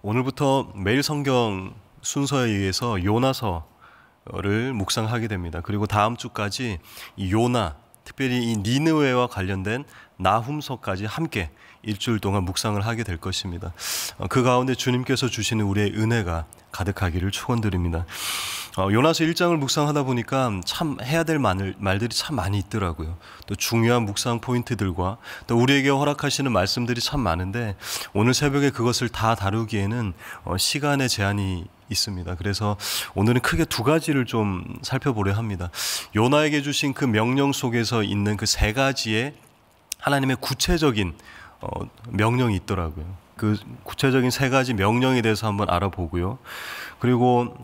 오늘부터 매일 성경 순서에 의해서 요나서를 묵상하게 됩니다. 그리고 다음 주까지 이 요나, 특별히 이 니느웨와 관련된 나훔서까지 함께 일주일 동안 묵상을 하게 될 것입니다. 그 가운데 주님께서 주시는 우리의 은혜가 가득하기를 축원드립니다. 요나서 1장을 묵상하다 보니까 참 해야 될 말들이 참 많이 있더라고요. 또 중요한 묵상 포인트들과 또 우리에게 허락하시는 말씀들이 참 많은데 오늘 새벽에 그것을 다 다루기에는 시간의 제한이 있습니다. 그래서 오늘은 크게 두 가지를 좀 살펴보려 합니다. 요나에게 주신 그 명령 속에서 있는 그 세 가지의 하나님의 구체적인 명령이 있더라고요. 그 구체적인 세 가지 명령에 대해서 한번 알아보고요. 그리고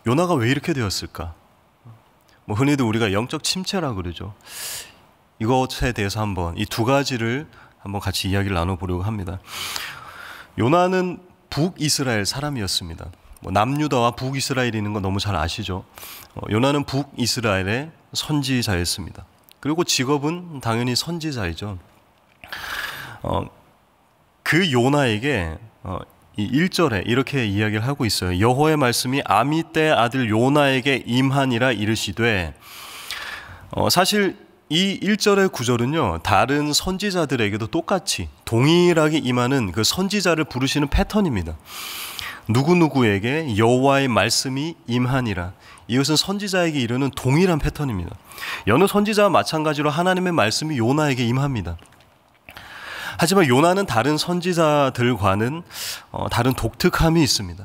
요나가 왜 이렇게 되었을까? 흔히도 우리가 영적 침체라고 그러죠. 이것에 대해서 한번 이 두 가지를 한번 같이 이야기를 나눠보려고 합니다. 요나는 북이스라엘 사람이었습니다. 남유다와 북이스라엘이 있는 거 너무 잘 아시죠? 요나는 북이스라엘의 선지자였습니다. 그리고 직업은 당연히 선지자이죠. 그 요나에게 이 1절에 이렇게 이야기를 하고 있어요. 여호와의 말씀이 아미떼 아들 요나에게 임하니라 이르시되, 사실 이 1절의 구절은요, 다른 선지자들에게도 똑같이 동일하게 임하는 그 선지자를 부르시는 패턴입니다. 누구누구에게 여호와의 말씀이 임하니라. 이것은 선지자에게 이르는 동일한 패턴입니다. 여느 선지자와 마찬가지로 하나님의 말씀이 요나에게 임합니다. 하지만 요나는 다른 선지자들과는 다른 독특함이 있습니다.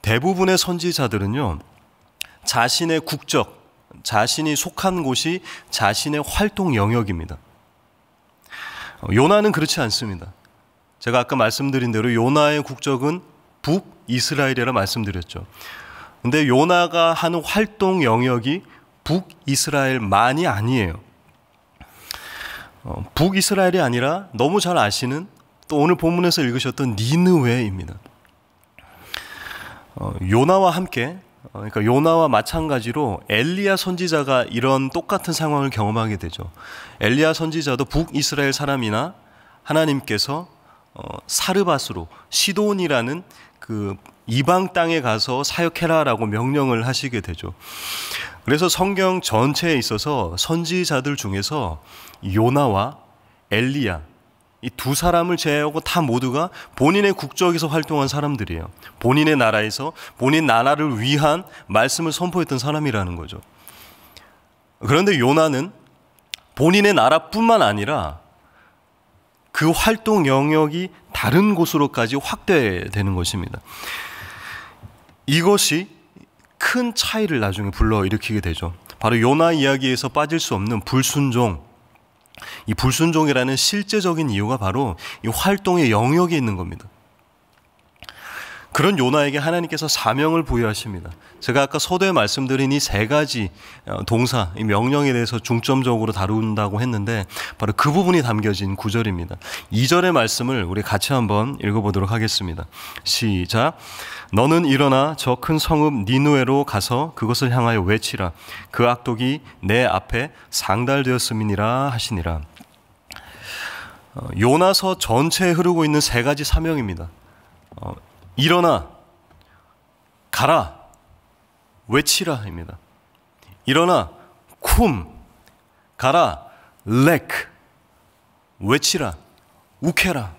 대부분의 선지자들은요, 자신의 국적, 자신이 속한 곳이 자신의 활동 영역입니다. 요나는 그렇지 않습니다. 제가 아까 말씀드린 대로 요나의 국적은 북이스라엘이라 말씀드렸죠. 근데 요나가 하는 활동 영역이 북이스라엘만이 아니에요. 북이스라엘이 아니라 너무 잘 아시는, 또 오늘 본문에서 읽으셨던 니느웨입니다. 요나와 함께, 그러니까 요나와 마찬가지로 엘리야 선지자가 이런 똑같은 상황을 경험하게 되죠. 엘리야 선지자도 북이스라엘 사람이나 하나님께서 사르밧으로 시돈이라는 그 이방 땅에 가서 사역해라라고 명령을 하시게 되죠. 그래서 성경 전체에 있어서 선지자들 중에서 요나와 엘리야, 이 두 사람을 제외하고 다 모두가 본인의 국적에서 활동한 사람들이에요. 본인의 나라에서 본인 나라를 위한 말씀을 선포했던 사람이라는 거죠. 그런데 요나는 본인의 나라뿐만 아니라 그 활동 영역이 다른 곳으로까지 확대되는 것입니다. 이것이 큰 차이를 나중에 불러일으키게 되죠. 바로 요나 이야기에서 빠질 수 없는 불순종, 이 불순종이라는 실제적인 이유가 바로 이 활동의 영역에 있는 겁니다. 그런 요나에게 하나님께서 사명을 부여하십니다. 제가 아까 서두에 말씀드린 이 세 가지 동사, 이 명령에 대해서 중점적으로 다룬다고 했는데 바로 그 부분이 담겨진 구절입니다. 2절의 말씀을 우리 같이 한번 읽어보도록 하겠습니다. 시작. 너는 일어나 저 큰 성읍 니느웨로 가서 그것을 향하여 외치라. 그 악독이 내 앞에 상달되었음이니라 하시니라. 요나서 전체에 흐르고 있는 세 가지 사명입니다. 일어나, 가라, 외치라입니다. 일어나, 쿰, 가라, 렉, 외치라, 욱해라.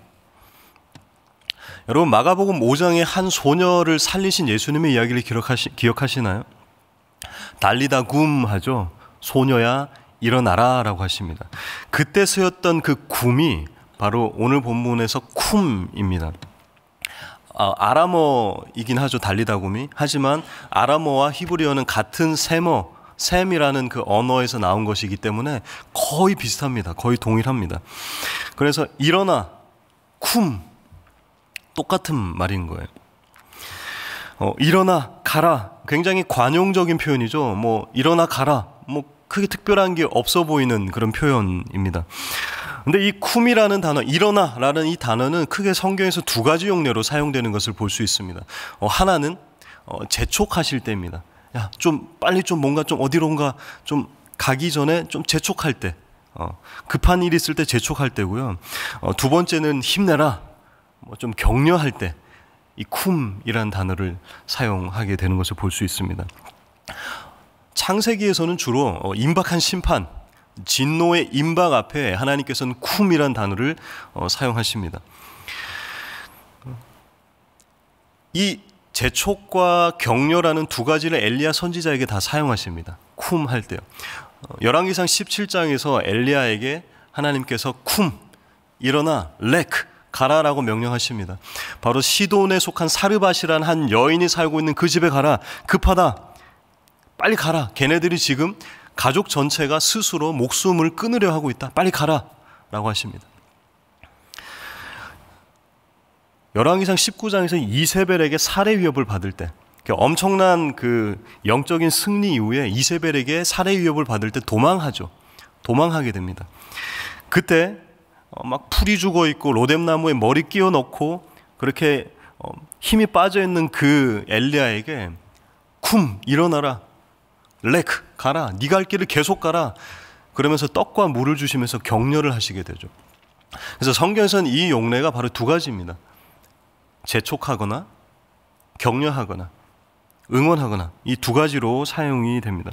여러분, 마가복음 5장에 한 소녀를 살리신 예수님의 이야기를 기억하시나요? 달리다 굼 하죠. 소녀야 일어나라 라고 하십니다. 그때 쓰였던 그 굼이 바로 오늘 본문에서 쿰입니다. 아람어이긴 하죠, 달리다굼이. 하지만 아람어와 히브리어는 같은 셈이라는 그 언어에서 나온 것이기 때문에 거의 비슷합니다. 거의 동일합니다. 그래서 일어나, 쿰, 똑같은 말인 거예요. 일어나, 가라, 굉장히 관용적인 표현이죠. 일어나, 가라, 크게 특별한 게 없어 보이는 그런 표현입니다. 근데 이 쿰이라는 단어, 일어나라는 이 단어는 크게 성경에서 두 가지 용례로 사용되는 것을 볼 수 있습니다. 하나는 재촉하실 때입니다. 야, 좀 빨리 좀 뭔가 좀 어디론가 좀 가기 전에 좀 재촉할 때, 급한 일이 있을 때 재촉할 때고요. 두 번째는 힘내라, 좀 격려할 때 이 쿰이라는 단어를 사용하게 되는 것을 볼 수 있습니다. 창세기에서는 주로 임박한 심판, 진노의 임박 앞에 하나님께서는 쿰이라는 단어를 사용하십니다. 이 재촉과 격려라는 두 가지를 엘리야 선지자에게 다 사용하십니다. 쿰 할 때요. 열왕기상 17장에서 엘리야에게 하나님께서 쿰, 일어나, 렉, 가라라고 명령하십니다. 바로 시돈에 속한 사르밧이라는 한 여인이 살고 있는 그 집에 가라. 급하다. 빨리 가라. 걔네들이 지금 가족 전체가 스스로 목숨을 끊으려 하고 있다. 빨리 가라. 라고 하십니다. 열왕기상 19장에서 이세벨에게 살해 위협을 받을 때, 엄청난 그 영적인 승리 이후에 이세벨에게 살해 위협을 받을 때 도망하게 됩니다. 그때 막 풀이 죽어 있고 로뎀나무에 머리 끼워 넣고 그렇게 힘이 빠져 있는 그 엘리야에게 쿰, 일어나라, 렉, 가라, 네 갈 길을 계속 가라, 그러면서 떡과 물을 주시면서 격려를 하시게 되죠. 그래서 성경에서는 이 용례가 바로 두 가지입니다. 재촉하거나 격려하거나 응원하거나, 이 두 가지로 사용이 됩니다.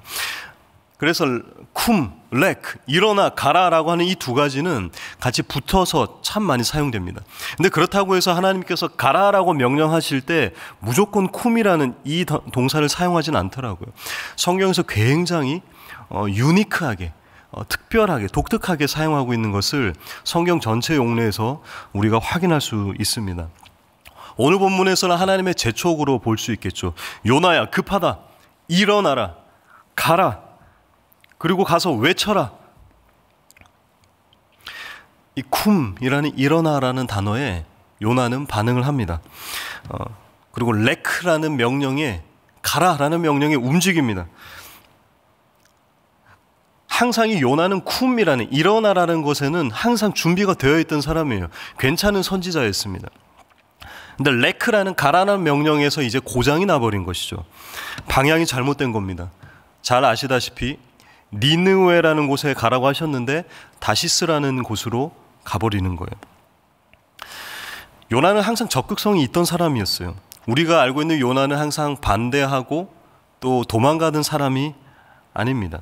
그래서 쿰, 렉, 일어나, 가라라고 하는 이 두 가지는 같이 붙어서 참 많이 사용됩니다. 근데 그렇다고 해서 하나님께서 가라라고 명령하실 때 무조건 쿰이라는 이 동사를 사용하지는 않더라고요. 성경에서 굉장히 유니크하게, 특별하게, 독특하게 사용하고 있는 것을 성경 전체 용례에서 우리가 확인할 수 있습니다. 오늘 본문에서는 하나님의 재촉으로 볼 수 있겠죠. 요나야, 급하다, 일어나라, 가라, 그리고 가서 외쳐라. 이 쿰이라는 일어나라는 단어에 요나는 반응을 합니다. 그리고 렉라는 명령에, 가라라는 명령에 움직입니다. 항상 이 요나는 쿰이라는, 일어나라는 것에는 항상 준비가 되어 있던 사람이에요. 괜찮은 선지자였습니다. 근데 레크라는, 가라는 명령에서 이제 고장이 나버린 것이죠. 방향이 잘못된 겁니다. 잘 아시다시피 니느웨라는 곳에 가라고 하셨는데 다시스라는 곳으로 가버리는 거예요. 요나는 항상 적극성이 있던 사람이었어요. 우리가 알고 있는 요나는 항상 반대하고 또 도망가던 사람이 아닙니다.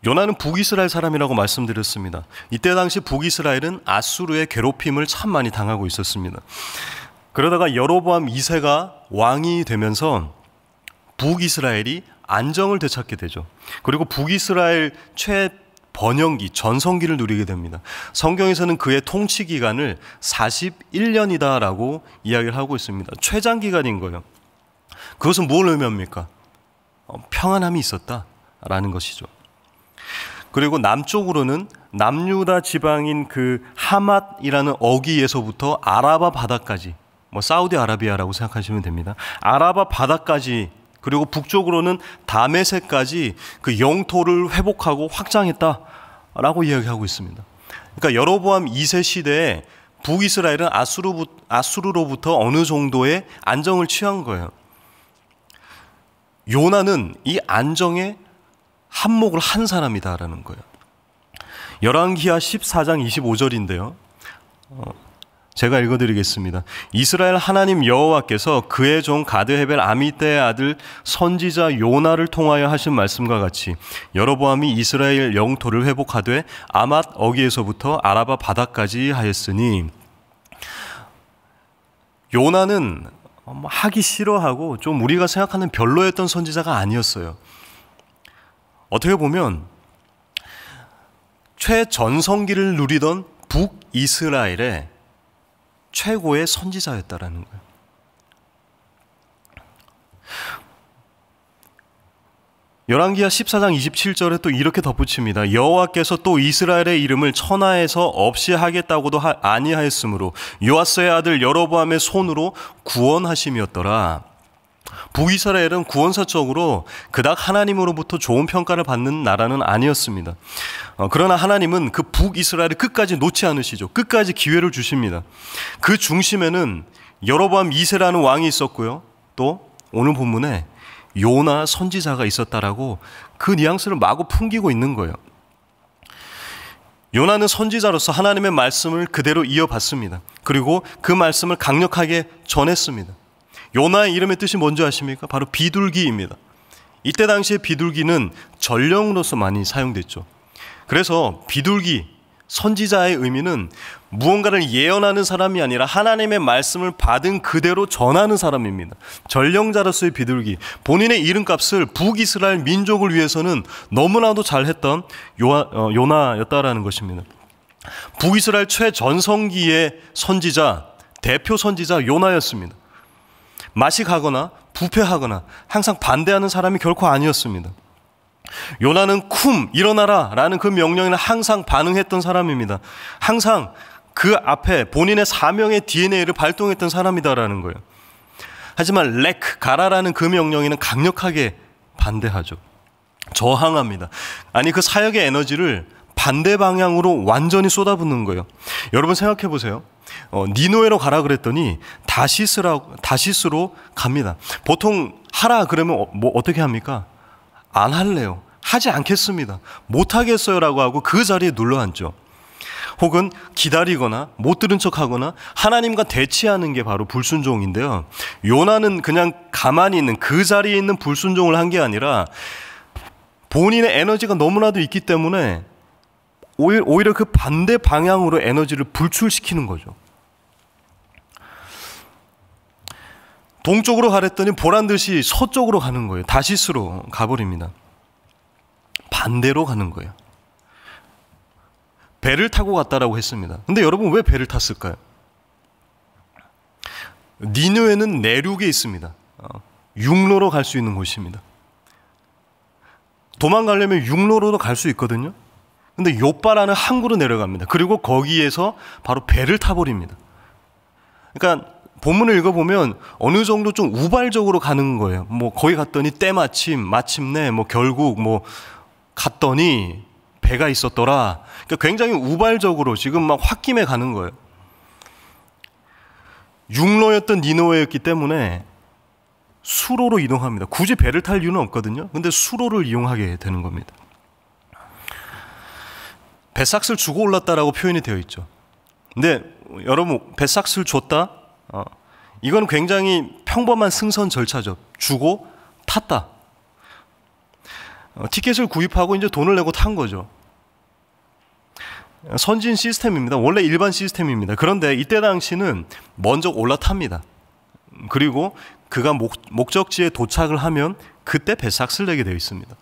요나는 북이스라엘 사람이라고 말씀드렸습니다. 이때 당시 북이스라엘은 아수르의 괴롭힘을 참 많이 당하고 있었습니다. 그러다가 여로보암 2세가 왕이 되면서 북이스라엘이 안정을 되찾게 되죠. 그리고 북이스라엘 최번영기, 전성기를 누리게 됩니다. 성경에서는 그의 통치 기간을 41년이다라고 이야기를 하고 있습니다. 최장기간인 거예요. 그것은 뭘 의미합니까? 평안함이 있었다라는 것이죠. 그리고 남쪽으로는 남유다 지방인 그 하맛이라는 어귀에서부터 아라바 바다까지, 사우디아라비아라고 생각하시면 됩니다. 아라바 바다까지, 그리고 북쪽으로는 다메섹까지 그 영토를 회복하고 확장했다라고 이야기하고 있습니다. 그러니까 여로보암 2세 시대에 북이스라엘은 아수르로부터 어느 정도의 안정을 취한 거예요. 요나는 이 안정에 한몫을 한 사람이다라는 거예요. 열왕기하 14장 25절인데요. 제가 읽어드리겠습니다. 이스라엘 하나님 여호와께서 그의 종 가드헤벨 아미떼의 아들 선지자 요나를 통하여 하신 말씀과 같이 여로보암이 이스라엘 영토를 회복하되 아맛 어귀에서부터 아라바 바다까지 하였으니, 요나는 하기 싫어하고 좀 우리가 생각하는 별로였던 선지자가 아니었어요. 어떻게 보면 최전성기를 누리던 북이스라엘의 최고의 선지자였다라는 거예요. 열왕기하 14장 27절에 또 이렇게 덧붙입니다. 여호와께서 또 이스라엘의 이름을 천하에서 없이 하겠다고도 아니하였으므로 요아스의 아들 여로보암의 손으로 구원하심이었더라. 북이스라엘은 구원사적으로 그닥 하나님으로부터 좋은 평가를 받는 나라는 아니었습니다. 그러나 하나님은 그 북이스라엘을 끝까지 놓지 않으시죠. 끝까지 기회를 주십니다. 그 중심에는 여로보암 2세라는 왕이 있었고요, 또 오늘 본문에 요나 선지자가 있었다라고 그 뉘앙스를 마구 풍기고 있는 거예요. 요나는 선지자로서 하나님의 말씀을 그대로 이어받습니다. 그리고 그 말씀을 강력하게 전했습니다. 요나의 이름의 뜻이 뭔지 아십니까? 바로 비둘기입니다. 이때 당시에 비둘기는 전령으로서 많이 사용됐죠. 그래서 비둘기, 선지자의 의미는 무언가를 예언하는 사람이 아니라 하나님의 말씀을 받은 그대로 전하는 사람입니다. 전령자로서의 비둘기, 본인의 이름값을 북이스라엘 민족을 위해서는 너무나도 잘했던 요나였다라는 것입니다. 북이스라엘 최전성기의 선지자, 대표 선지자 요나였습니다. 맛이 가거나 부패하거나 항상 반대하는 사람이 결코 아니었습니다. 요나는 쿰, 일어나라 라는 그 명령에는 항상 반응했던 사람입니다. 항상 그 앞에 본인의 사명의 DNA를 발동했던 사람이다라는 거예요. 하지만 렉, 가라라는 그 명령에는 강력하게 반대하죠. 저항합니다. 아니, 그 사역의 에너지를 반대 방향으로 완전히 쏟아붓는 거예요. 여러분 생각해 보세요. 니누에로 가라 그랬더니 다시스로 갑니다. 보통 하라 그러면 뭐 어떻게 합니까? 안 할래요. 하지 않겠습니다. 못 하겠어요라고 하고 그 자리에 눌러 앉죠. 혹은 기다리거나 못 들은 척하거나 하나님과 대치하는 게 바로 불순종인데요. 요나는 그냥 가만히 있는 그 자리에 있는 불순종을 한 게 아니라 본인의 에너지가 너무나도 있기 때문에 오히려 그 반대 방향으로 에너지를 불출시키는 거죠. 동쪽으로 가랬더니 보란 듯이 서쪽으로 가는 거예요. 다시스로 가버립니다. 반대로 가는 거예요. 배를 타고 갔다라고 했습니다. 근데 여러분 왜 배를 탔을까요? 니느웨는 내륙에 있습니다. 육로로 갈 수 있는 곳입니다. 도망가려면 육로로도 갈 수 있거든요. 근데 요빠라는 항구로 내려갑니다. 그리고 거기에서 바로 배를 타버립니다. 그러니까 본문을 읽어보면 어느 정도 좀 우발적으로 가는 거예요. 뭐 거기 갔더니 마침내 결국 갔더니 배가 있었더라. 그러니까 굉장히 우발적으로 지금 막 홧김에 가는 거예요. 육로였던 니느웨였기 때문에 수로로 이동합니다. 굳이 배를 탈 이유는 없거든요. 근데 수로를 이용하게 되는 겁니다. 뱃삭스를 주고 올랐다라고 표현이 되어 있죠. 근데 여러분 뱃삭스를 줬다? 이건 굉장히 평범한 승선 절차죠. 주고 탔다. 티켓을 구입하고 이제 돈을 내고 탄 거죠. 선진 시스템입니다. 원래 일반 시스템입니다. 그런데 이때 당시는 먼저 올라탑니다. 그리고 그가 목적지에 도착을 하면 그때 뱃삭스를 내게 되어 있습니다.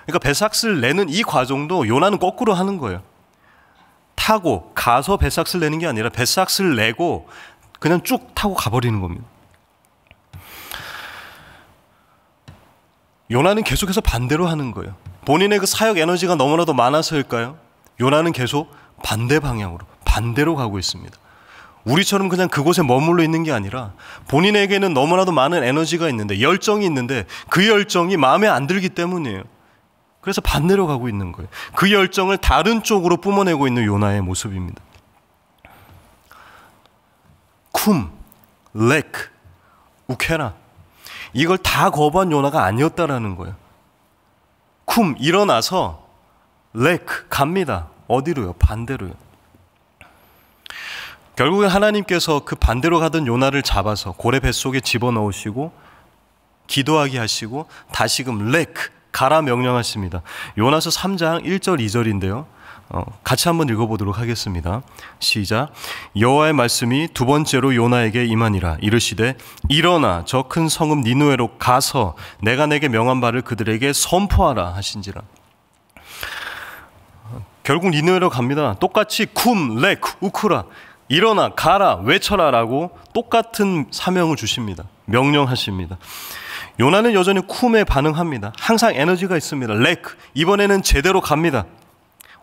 그러니까 뱃삭스를 내는 이 과정도 요나는 거꾸로 하는 거예요. 타고 가서 뱃삭스를 내는 게 아니라 뱃삭스를 내고 그냥 쭉 타고 가버리는 겁니다. 요나는 계속해서 반대로 하는 거예요. 본인의 그 사역 에너지가 너무나도 많아서일까요? 요나는 계속 반대 방향으로, 반대로 가고 있습니다. 우리처럼 그냥 그곳에 머물러 있는 게 아니라 본인에게는 너무나도 많은 에너지가 있는데, 열정이 있는데 그 열정이 마음에 안 들기 때문이에요. 그래서 반대로 가고 있는 거예요. 그 열정을 다른 쪽으로 뿜어내고 있는 요나의 모습입니다. 쿰, 렉, 우케라, 이걸 다 거부한 요나가 아니었다라는 거예요. 쿰, 일어나서 렉, 갑니다. 어디로요? 반대로요. 결국엔 하나님께서 그 반대로 가던 요나를 잡아서 고래 뱃속에 집어넣으시고 기도하게 하시고 다시금 렉, 가라 명령하십니다. 요나서 3장 1절 2절인데요. 같이 한번 읽어보도록 하겠습니다. 시작. 여호와의 말씀이 두 번째로 요나에게 임하니라. 이르시되 일어나 저 큰 성읍 니느웨로 가서 내가 내게 명한 바를 그들에게 선포하라 하신지라. 결국 니느웨로 갑니다. 똑같이 쿰, 렉, 우크라, 일어나 가라 외쳐라 라고 똑같은 사명을 주십니다. 명령하십니다. 요나는 여전히 쿰에 반응합니다. 항상 에너지가 있습니다. 렉, 이번에는 제대로 갑니다.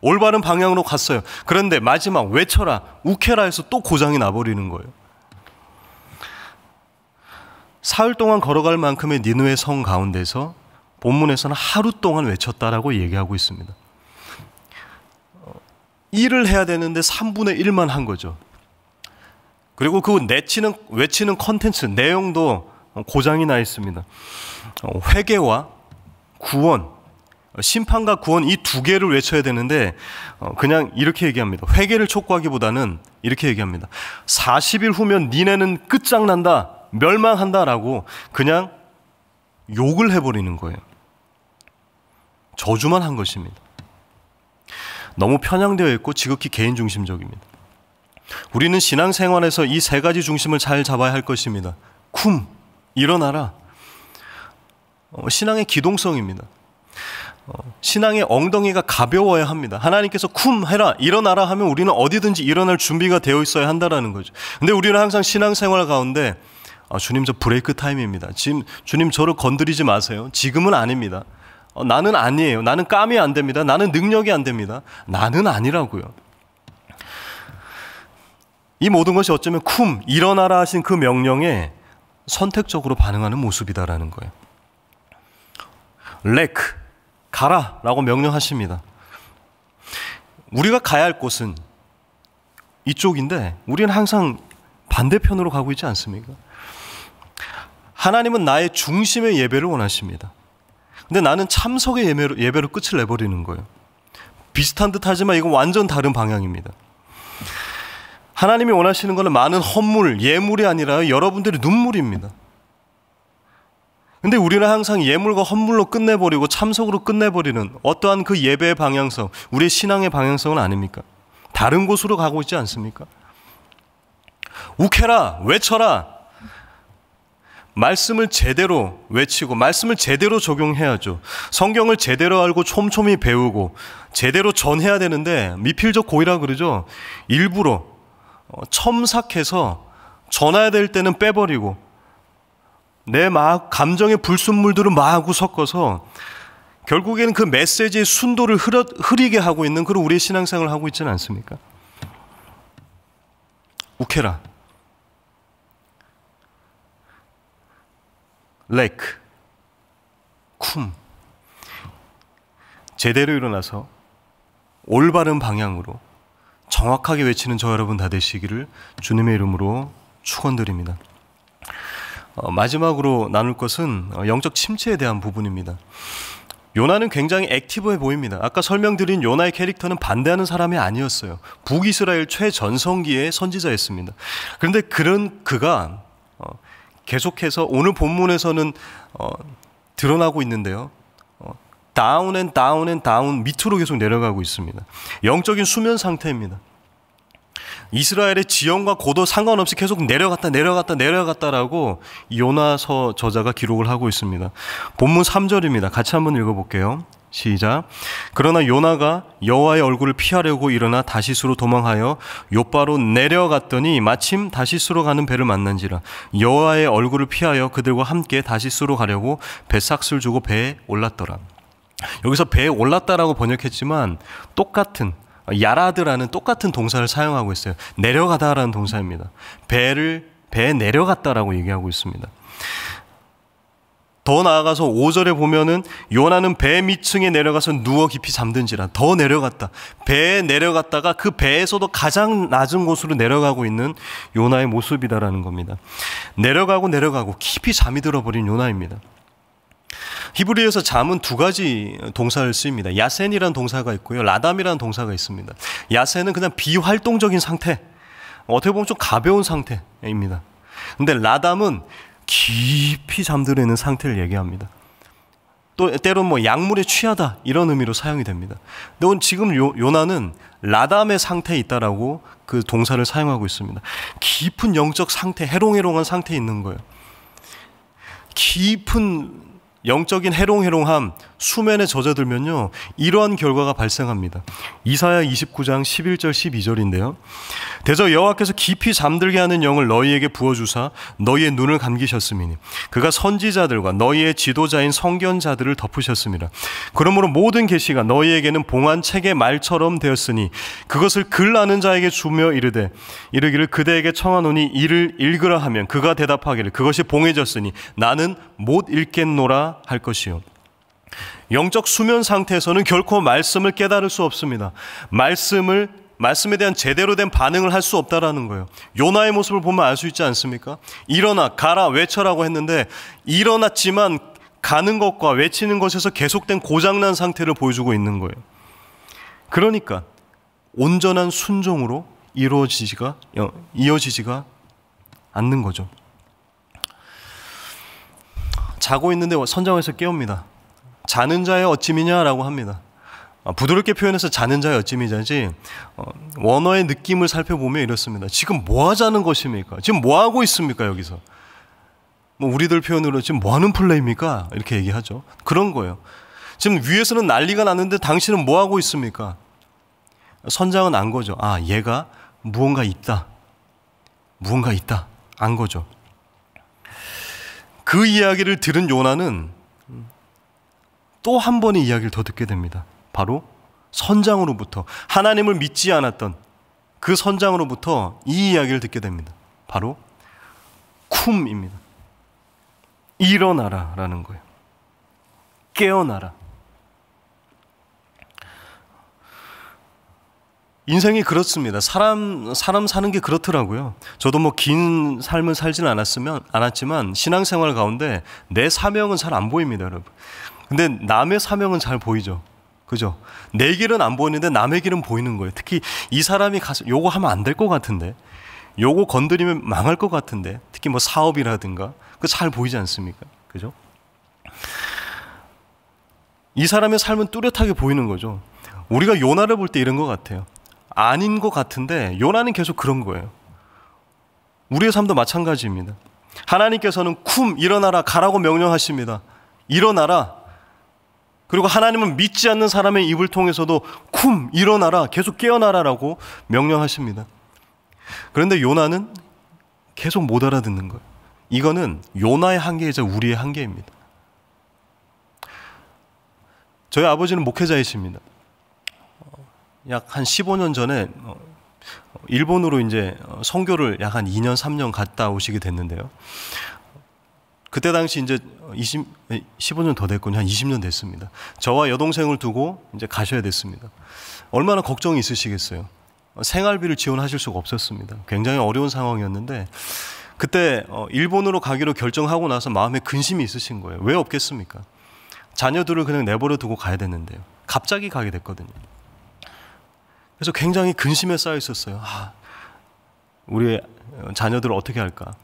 올바른 방향으로 갔어요. 그런데 마지막 외쳐라, 우케라 해서 또 고장이 나버리는 거예요. 사흘 동안 걸어갈 만큼의 니느웨 성 가운데서 본문에서는 하루 동안 외쳤다라고 얘기하고 있습니다. 일을 해야 되는데 3분의 1만 한 거죠. 그리고 그 외치는 컨텐츠, 내용도 고장이 나 있습니다. 회개와 구원, 심판과 구원 이 두 개를 외쳐야 되는데 그냥 이렇게 얘기합니다. 회개를 촉구하기보다는 이렇게 얘기합니다. 40일 후면 니네는 끝장난다, 멸망한다라고 그냥 욕을 해버리는 거예요. 저주만 한 것입니다. 너무 편향되어 있고 지극히 개인 중심적입니다. 우리는 신앙생활에서 이 세 가지 중심을 잘 잡아야 할 것입니다. 쿰, 일어나라. 신앙의 기동성입니다. 신앙의 엉덩이가 가벼워야 합니다. 하나님께서 쿰 해라, 일어나라 하면 우리는 어디든지 일어날 준비가 되어 있어야 한다는 거죠. 근데 우리는 항상 신앙생활 가운데 주님 저 브레이크 타임입니다. 지금 주님 저를 건드리지 마세요. 지금은 아닙니다. 나는 아니에요. 나는 깜이 안 됩니다. 나는 능력이 안 됩니다. 나는 아니라고요. 이 모든 것이 어쩌면 쿰, 일어나라 하신 그 명령에 선택적으로 반응하는 모습이다라는 거예요. 렉, 가라 라고 명령하십니다. 우리가 가야 할 곳은 이쪽인데 우리는 항상 반대편으로 가고 있지 않습니까? 하나님은 나의 중심의 예배를 원하십니다. 근데 나는 참석의 예배로 끝을 내버리는 거예요. 비슷한 듯 하지만 이건 완전 다른 방향입니다. 하나님이 원하시는 것은 많은 헌물, 예물이 아니라 여러분들의 눈물입니다. 근데 우리는 항상 예물과 헌물로 끝내버리고 참석으로 끝내버리는 어떠한 그 예배의 방향성, 우리의 신앙의 방향성은 아닙니까? 다른 곳으로 가고 있지 않습니까? 욱해라, 외쳐라. 말씀을 제대로 외치고 말씀을 제대로 적용해야죠. 성경을 제대로 알고 촘촘히 배우고 제대로 전해야 되는데 미필적 고의라 그러죠. 일부러 첨삭해서 전해야 될 때는 빼버리고 내 감정의 불순물들을 마구 섞어서 결국에는 그 메시지의 순도를 흐리게 하고 있는 그런 우리의 신앙생활을 하고 있지는 않습니까? 욱해라. 렉, 쿰. 제대로 일어나서 올바른 방향으로 정확하게 외치는 저 여러분 다 되시기를 주님의 이름으로 축원드립니다. 마지막으로 나눌 것은 영적 침체에 대한 부분입니다. 요나는 굉장히 액티브해 보입니다. 아까 설명드린 요나의 캐릭터는 반대하는 사람이 아니었어요. 북이스라엘 최전성기의 선지자였습니다. 그런데 그가 계속해서 오늘 본문에서는 드러나고 있는데요. 다운 앤 다운 앤 다운 밑으로 계속 내려가고 있습니다. 영적인 수면 상태입니다. 이스라엘의 지형과 고도 상관없이 계속 내려갔다라고 요나서 저자가 기록을 하고 있습니다. 본문 3절입니다. 같이 한번 읽어볼게요. 시작. 그러나 요나가 여호와의 얼굴을 피하려고 일어나 다시스로 도망하여 욥바로 내려갔더니 마침 다시스로 가는 배를 만난지라. 여호와의 얼굴을 피하여 그들과 함께 다시스로 가려고 배삭을 주고 배에 올랐더라. 여기서 배에 올랐다라고 번역했지만 똑같은 야라드라는 똑같은 동사를 사용하고 있어요. 내려가다라는 동사입니다. 배에 내려갔다라고 얘기하고 있습니다. 더 나아가서 5절에 보면은 요나는 배 밑층에 내려가서 누워 깊이 잠든지라. 더 내려갔다. 배에 내려갔다가 그 배에서도 가장 낮은 곳으로 내려가고 있는 요나의 모습이다라는 겁니다. 내려가고 깊이 잠이 들어버린 요나입니다. 히브리어에서 잠은 두 가지 동사를 쓰입니다. 야센이라는 동사가 있고요. 라담이라는 동사가 있습니다. 야센은 그냥 비활동적인 상태, 어떻게 보면 좀 가벼운 상태입니다. 근데 라담은 깊이 잠들어 있는 상태를 얘기합니다. 또 때로는 약물에 취하다 이런 의미로 사용이 됩니다. 근데 오늘 지금 요나는 라담의 상태에 있다라고 그 동사를 사용하고 있습니다. 깊은 영적 상태, 해롱해롱한 상태에 있는 거예요. 깊은 영적인 해롱해롱함, 수면에 젖어들면요 이러한 결과가 발생합니다. 이사야 29장 11절 12절인데요. 대저 여호와께서 깊이 잠들게 하는 영을 너희에게 부어주사 너희의 눈을 감기셨음이니 그가 선지자들과 너희의 지도자인 선견자들을 덮으셨음이라. 그러므로 모든 계시가 너희에게는 봉한 책의 말처럼 되었으니 그것을 글 아는 자에게 주며 이르기를 그대에게 청하노니 이를 읽으라 하면 그가 대답하기를 그것이 봉해졌으니 나는 못 읽겠노라 할 것이요. 영적 수면 상태에서는 결코 말씀을 깨달을 수 없습니다. 말씀에 대한 제대로 된 반응을 할 수 없다라는 거예요. 요나의 모습을 보면 알 수 있지 않습니까? 일어나, 가라, 외쳐라고 했는데 일어났지만 가는 것과 외치는 것에서 계속된 고장난 상태를 보여주고 있는 거예요. 그러니까 온전한 순종으로 이어지지가 않는 거죠. 자고 있는데 선장에서 깨웁니다. 자는 자의 어찌미냐라고 합니다. 부드럽게 표현해서 자는 자의 어찌미냐지, 원어의 느낌을 살펴보면 이렇습니다. 지금 뭐 하자는 것입니까? 지금 뭐 하고 있습니까? 여기서 뭐 우리들 표현으로 지금 뭐 하는 플레이입니까? 이렇게 얘기하죠. 그런 거예요. 지금 위에서는 난리가 났는데 당신은 뭐 하고 있습니까? 선장은 안 거죠. 아, 얘가 무언가 있다. 안 거죠. 그 이야기를 들은 요나는 또 한 번의 이야기를 더 듣게 됩니다. 바로 선장으로부터, 하나님을 믿지 않았던 그 선장으로부터 이 이야기를 듣게 됩니다. 바로 쿰입니다. 일어나라 라는 거예요. 깨어나라. 인생이 그렇습니다. 사람 사는 게 그렇더라고요. 저도 뭐 긴 삶을 살지는 않았지만 신앙생활 가운데 내 사명은 잘 안 보입니다, 여러분. 근데 남의 사명은 잘 보이죠. 그죠? 내 길은 안 보이는데 남의 길은 보이는 거예요. 특히 이 사람이 가서 요거 하면 안 될 것 같은데, 요거 건드리면 망할 것 같은데, 특히 뭐 사업이라든가 그 잘 보이지 않습니까? 그죠? 이 사람의 삶은 뚜렷하게 보이는 거죠. 우리가 요나를 볼 때 이런 것 같아요. 아닌 것 같은데 요나는 계속 그런 거예요. 우리의 삶도 마찬가지입니다. 하나님께서는 쿰, 일어나라, 가라고 명령하십니다. 일어나라. 그리고 하나님은 믿지 않는 사람의 입을 통해서도 쿰, 일어나라, 계속 깨어나라라고 명령하십니다. 그런데 요나는 계속 못 알아듣는 거예요. 이거는 요나의 한계이자 우리의 한계입니다. 저희 아버지는 목회자이십니다. 약 한 15년 전에 일본으로 이제 선교를 약 한 2년 3년 갔다 오시게 됐는데요. 그때 당시 이제 15년 더 됐군요. 한 20년 됐습니다. 저와 여동생을 두고 이제 가셔야 됐습니다. 얼마나 걱정이 있으시겠어요. 생활비를 지원하실 수가 없었습니다. 굉장히 어려운 상황이었는데 그때 일본으로 가기로 결정하고 나서 마음에 근심이 있으신 거예요. 왜 없겠습니까? 자녀들을 그냥 내버려 두고 가야 됐는데요. 갑자기 가게 됐거든요. 그래서 굉장히 근심에 쌓여 있었어요. 우리 자녀들을 어떻게 할까?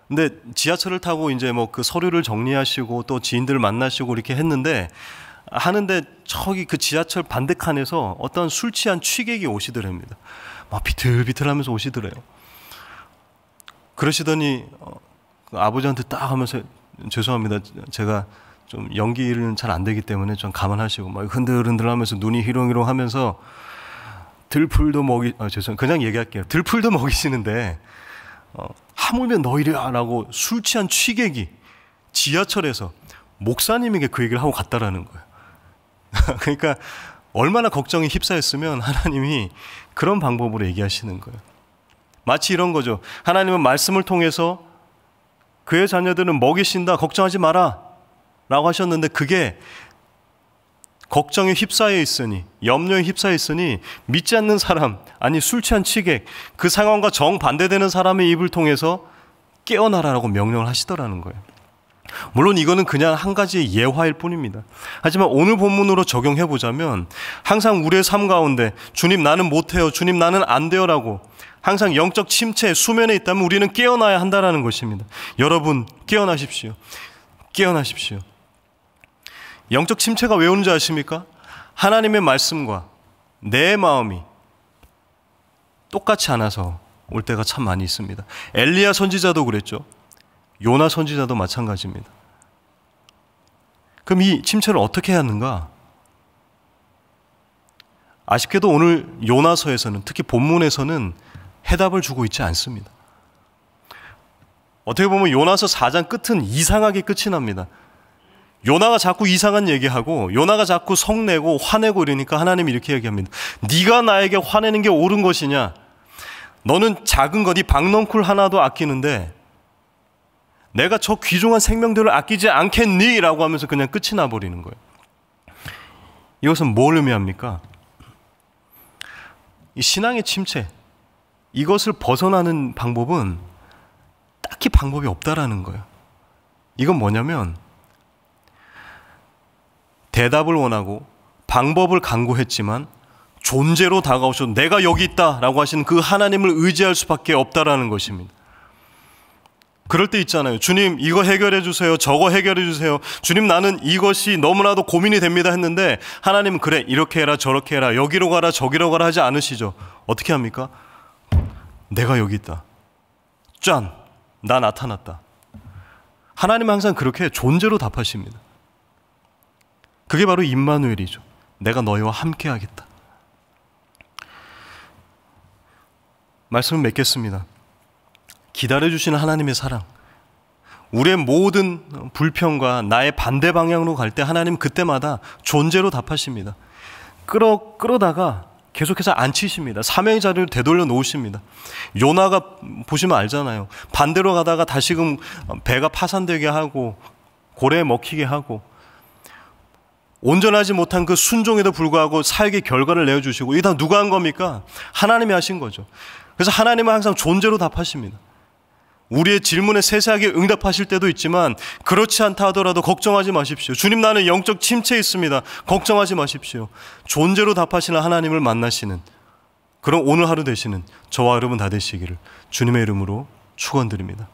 근데 지하철을 타고 이제 뭐 그 서류를 정리하시고 또 지인들을 만나시고 이렇게 하는데 저기 그 지하철 반대칸에서 어떤 술 취한 취객이 오시더랍니다. 막 비틀비틀하면서 오시더래요. 그러시더니 아버지한테 딱 하면서 죄송합니다. 제가 좀 연기는 잘 안 되기 때문에 좀 감안하시고 막 흔들흔들하면서 눈이 희롱희롱하면서 그냥 얘기할게요. 들풀도 먹이시는데 하물며 너희라라고 술 취한 취객이 지하철에서 목사님에게 그 얘기를 하고 갔다라는 거예요. 그러니까 얼마나 걱정이 휩싸였으면 하나님이 그런 방법으로 얘기하시는 거예요. 마치 이런 거죠. 하나님은 말씀을 통해서 그의 자녀들은 먹이신다, 걱정하지 마라 라고 하셨는데 그게 걱정에 휩싸여 있으니, 염려에 휩싸여 있으니 믿지 않는 사람, 아니 술 취한 취객, 그 상황과 정반대되는 사람의 입을 통해서 깨어나라라고 명령을 하시더라는 거예요. 물론 이거는 그냥 한 가지의 예화일 뿐입니다. 하지만 오늘 본문으로 적용해 보자면 항상 우리의 삶 가운데 주님 나는 못해요, 주님 나는 안 돼요라고 항상 영적 침체, 수면에 있다면 우리는 깨어나야 한다는 것입니다. 여러분 깨어나십시오. 깨어나십시오. 영적 침체가 왜 오는지 아십니까? 하나님의 말씀과 내 마음이 똑같지 않아서 올 때가 참 많이 있습니다. 엘리야 선지자도 그랬죠. 요나 선지자도 마찬가지입니다. 그럼 이 침체를 어떻게 해야 하는가? 아쉽게도 오늘 요나서에서는, 특히 본문에서는 해답을 주고 있지 않습니다. 어떻게 보면 요나서 4장 끝은 이상하게 끝이 납니다. 요나가 자꾸 이상한 얘기하고 요나가 자꾸 성내고 화내고 이러니까 하나님이 이렇게 얘기합니다. 네가 나에게 화내는 게 옳은 것이냐? 너는 작은 것, 이 박넝쿨 하나도 아끼는데 내가 저 귀중한 생명들을 아끼지 않겠니? 라고 하면서 그냥 끝이 나버리는 거예요. 이것은 뭘 의미합니까? 이 신앙의 침체, 이것을 벗어나는 방법은 딱히 방법이 없다라는 거예요. 이건 뭐냐면 대답을 원하고 방법을 강구했지만 존재로 다가오셔서 내가 여기 있다라고 하시는 그 하나님을 의지할 수밖에 없다라는 것입니다. 그럴 때 있잖아요. 주님 이거 해결해 주세요. 저거 해결해 주세요. 주님 나는 이것이 너무나도 고민이 됩니다 했는데 하나님은 그래 이렇게 해라 저렇게 해라 여기로 가라 저기로 가라 하지 않으시죠. 어떻게 합니까? 내가 여기 있다. 짠! 나 나타났다. 하나님은 항상 그렇게 존재로 답하십니다. 그게 바로 임마누엘이죠. 내가 너희와 함께 하겠다. 말씀을 맺겠습니다. 기다려주시는 하나님의 사랑, 우리의 모든 불평과 나의 반대 방향으로 갈 때 하나님 그때마다 존재로 답하십니다. 끌어다가 계속해서 앉히십니다. 사명의 자리를 되돌려 놓으십니다. 요나가 보시면 알잖아요. 반대로 가다가 다시금 배가 파산되게 하고 고래에 먹히게 하고 온전하지 못한 그 순종에도 불구하고 사역의 결과를 내어주시고 이게 다 누가 한 겁니까? 하나님이 하신 거죠. 그래서 하나님은 항상 존재로 답하십니다. 우리의 질문에 세세하게 응답하실 때도 있지만 그렇지 않다 하더라도 걱정하지 마십시오. 주님 나는 영적 침체에 있습니다. 걱정하지 마십시오. 존재로 답하시는 하나님을 만나시는 그런 오늘 하루 되시는 저와 여러분 다 되시기를 주님의 이름으로 축원드립니다.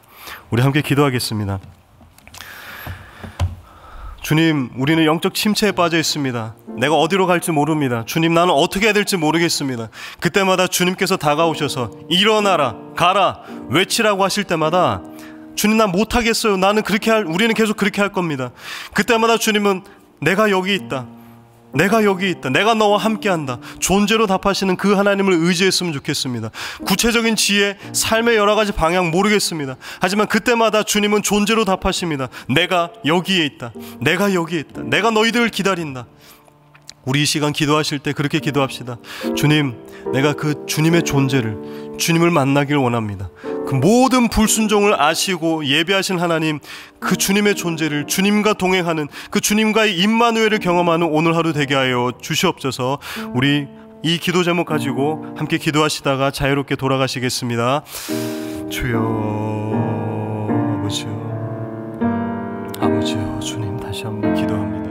우리 함께 기도하겠습니다. 주님, 우리는 영적 침체에 빠져 있습니다. 내가 어디로 갈지 모릅니다. 주님, 나는 어떻게 해야 될지 모르겠습니다. 그때마다 주님께서 다가오셔서 일어나라, 가라, 외치라고 하실 때마다 주님, 난 못하겠어요. 우리는 계속 그렇게 할 겁니다. 그때마다 주님은 내가 여기 있다. 내가 여기 있다. 내가 너와 함께한다. 존재로 답하시는 그 하나님을 의지했으면 좋겠습니다. 구체적인 지혜, 삶의 여러 가지 방향 모르겠습니다. 하지만 그때마다 주님은 존재로 답하십니다. 내가 여기에 있다. 내가 여기에 있다. 내가 너희들을 기다린다. 우리 이 시간 기도하실 때 그렇게 기도합시다. 주님, 내가 그 주님의 존재를, 주님을 만나길 원합니다. 그 모든 불순종을 아시고 예배하신 하나님, 그 주님의 존재를, 주님과 동행하는 그 주님과의 임마누엘을 경험하는 오늘 하루 되게 하여 주시옵소서. 우리 이 기도 제목 가지고 함께 기도하시다가 자유롭게 돌아가시겠습니다. 주여, 아버지여, 주님 다시 한번 기도합니다.